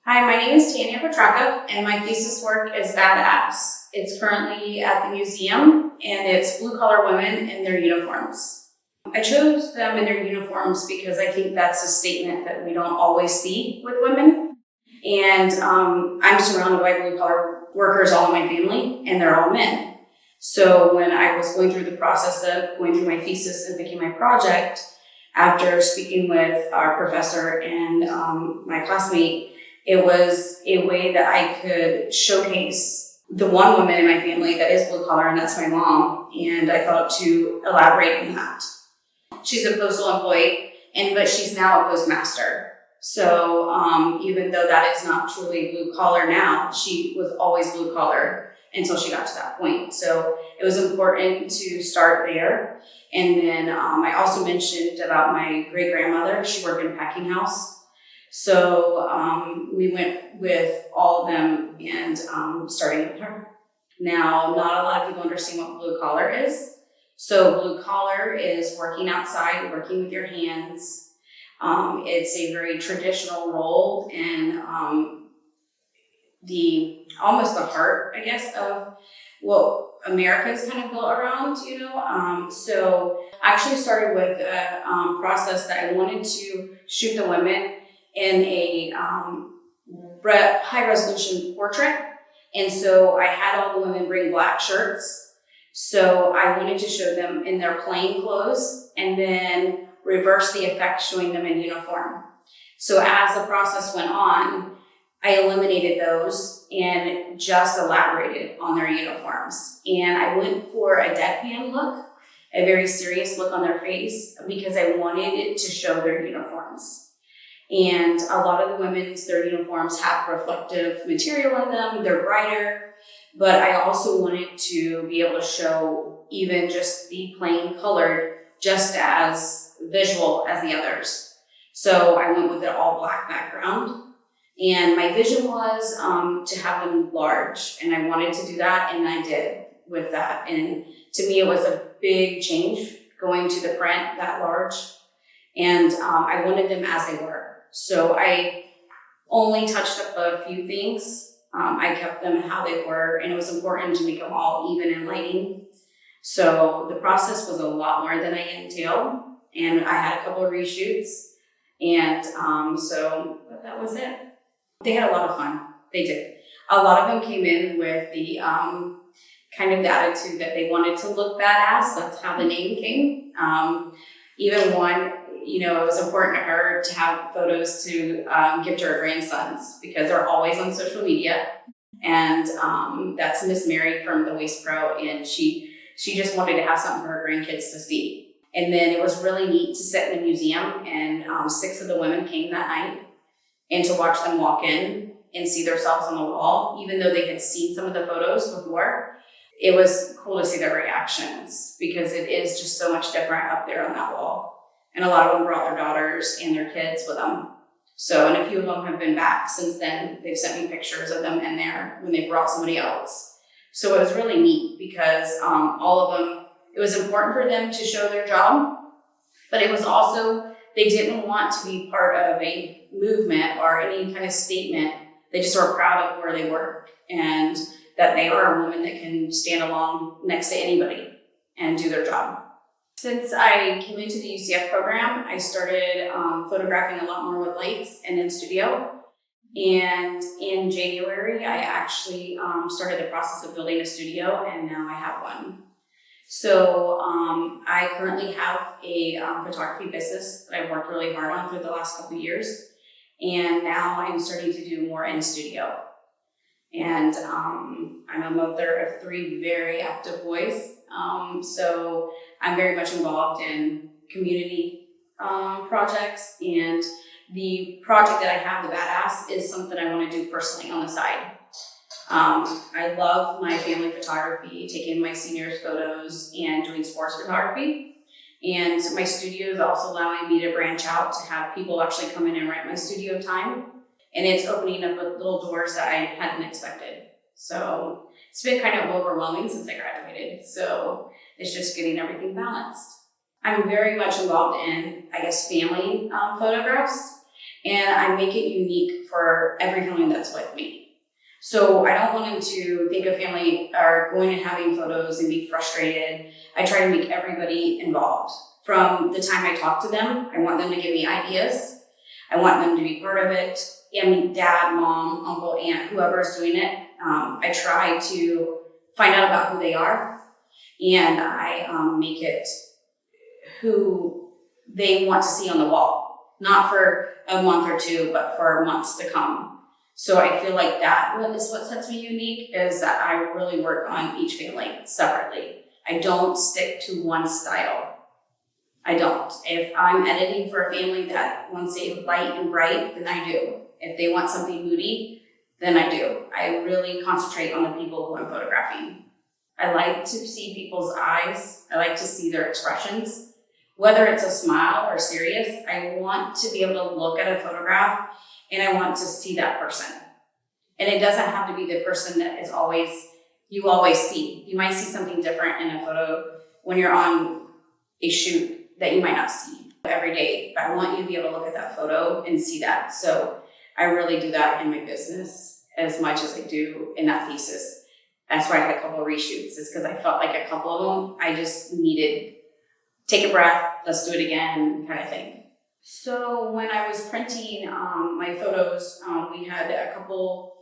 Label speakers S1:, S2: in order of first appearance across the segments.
S1: Hi, my name is Tanya Petracca, and my thesis work is Badass. It's currently at the museum, and it's blue-collar women in their uniforms. I chose them in their uniforms because I think that's a statement that we don't always see with women. And I'm surrounded by blue-collar workers all in my family, and they're all men. So when I was going through the process of going through my thesis and picking my project, after speaking with our professor and my classmate, it was a way that I could showcase the one woman in my family that is blue collar, and that's my mom. And I thought to elaborate on that. She's a postal employee, but she's now a postmaster. So even though that is not truly blue collar now, she was always blue collar until she got to that point. So it was important to start there. And then I also mentioned about my great grandmother. She worked in a packing house. So we went with all of them and starting with her. Now, not a lot of people understand what blue collar is. So blue collar is working outside, working with your hands. It's a very traditional role and almost the heart, I guess, of what America is kind of built around, So I actually started with a process that I wanted to shoot the women in a high resolution portrait. And so I had all the women bring black shirts. So I wanted to show them in their plain clothes and then reverse the effect showing them in uniform. So as the process went on, I eliminated those and just elaborated on their uniforms. And I went for a deadpan look, a very serious look on their face, because I wanted it to show their uniforms. And a lot of the women's, their uniforms have reflective material in them, they're brighter, but I also wanted to be able to show even just the plain colored, just as visual as the others. So I went with an all black background. And my vision was to have them large, and I wanted to do that, and I did with that. And to me, it was a big change going to the print that large, and I wanted them as they were. So I only touched up a few things. I kept them how they were, and it was important to make them all even in lighting. So the process was a lot more than I entailed, and I had a couple of reshoots, and but that was it. They had a lot of fun. They did. A lot of them came in with the kind of the attitude that they wanted to look badass. That's how the name came. Even one, it was important to her to have photos to give to her grandsons because they're always on social media. And that's Miss Mary from the Waist Pro, and she just wanted to have something for her grandkids to see. And then it was really neat to sit in the museum, and 6 of the women came that night. And to watch them walk in and see themselves on the wall, even though they had seen some of the photos before, it was cool to see their reactions because it is just so much different up there on that wall. And a lot of them brought their daughters and their kids with them. So, and a few of them have been back since then. They've sent me pictures of them in there when they brought somebody else. So it was really neat because all of them, it was important for them to show their job, but it was also, they didn't want to be part of a movement or any kind of statement. They just were proud of where they were and that they are a woman that can stand along next to anybody and do their job. Since I came into the UCF program, I started photographing a lot more with lights and in studio. And in January, I actually started the process of building a studio, and now I have one. So I currently have a photography business that I've worked really hard on through the last couple of years. And now I'm starting to do more in studio. And I'm a mother of 3 very active boys. So I'm very much involved in community projects. And the project that I have, the Badass, is something I want to do personally on the side. I love my family photography, taking my seniors photos and doing sports photography. And my studio is also allowing me to branch out to have people actually come in and rent my studio time. And it's opening up little doors that I hadn't expected. So it's been kind of overwhelming since I graduated. So it's just getting everything balanced. I'm very much involved in, family photographs. and I make it unique for every family that's with me. So I don't want them to think a family are going and having photos and be frustrated. I try to make everybody involved. From the time I talk to them, I want them to give me ideas. I want them to be part of it. And dad, mom, uncle, aunt, whoever is doing it, I try to find out about who they are, and I make it who they want to see on the wall, not for a month or two, but for months to come. So I feel like that is what sets me unique, is that I really work on each family separately. I don't stick to one style. I don't. If I'm editing for a family that wants it light and bright, then I do. If they want something moody, then I do. I really concentrate on the people who I'm photographing. I like to see people's eyes. I like to see their expressions. Whether it's a smile or serious, I want to be able to look at a photograph and I want to see that person. And it doesn't have to be the person that is you always see. You might see something different in a photo when you're on a shoot that you might not see every day, but I want you to be able to look at that photo and see that. So I really do that in my business as much as I do in that thesis. That's why I had a couple of reshoots, is because I felt like a couple of them, I just needed, take a breath, let's do it again, kind of thing. So when I was printing my photos, we had a couple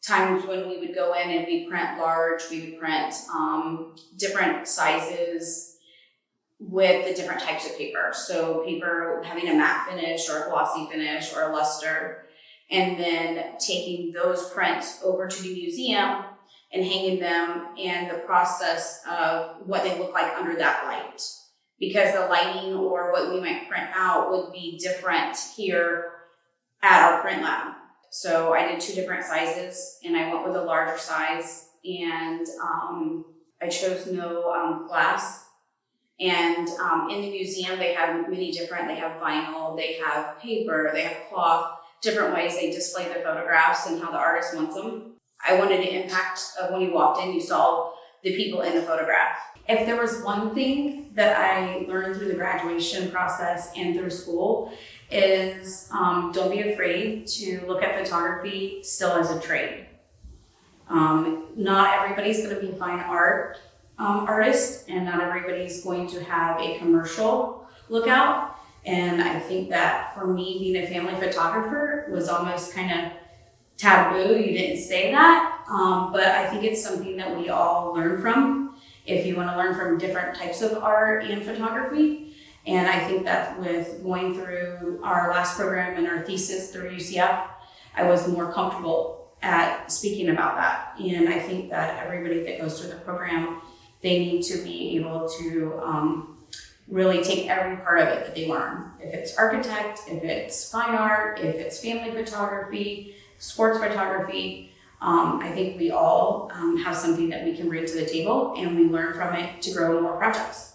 S1: times when we would go in and we print large, we would print different sizes with the different types of paper. So paper having a matte finish or a glossy finish or a luster, and then taking those prints over to the museum and hanging them, and the process of what they look like under that light. Because the lighting or what we might print out would be different here at our print lab. So I did 2 different sizes, and I went with a larger size, and I chose no glass. And in the museum, they have many different, they have vinyl, they have paper, they have cloth, different ways they display the photographs and how the artist wants them. I wanted the impact of when you walked in, you saw the people in the photograph. If there was one thing that I learned through the graduation process and through school is don't be afraid to look at photography still as a trade. Not everybody's going to be a fine art artist, and not everybody's going to have a commercial lookout. And I think that for me, being a family photographer was almost kind of taboo. You didn't say that, but I think it's something that we all learn from if you want to learn from different types of art and photography. And I think that with going through our last program and our thesis through UCF, I was more comfortable at speaking about that. And I think that everybody that goes through the program, they need to be able to really take every part of it that they learn. If it's architect, if it's fine art, if it's family photography, sports photography, I think we all have something that we can bring to the table, and we learn from it to grow more projects.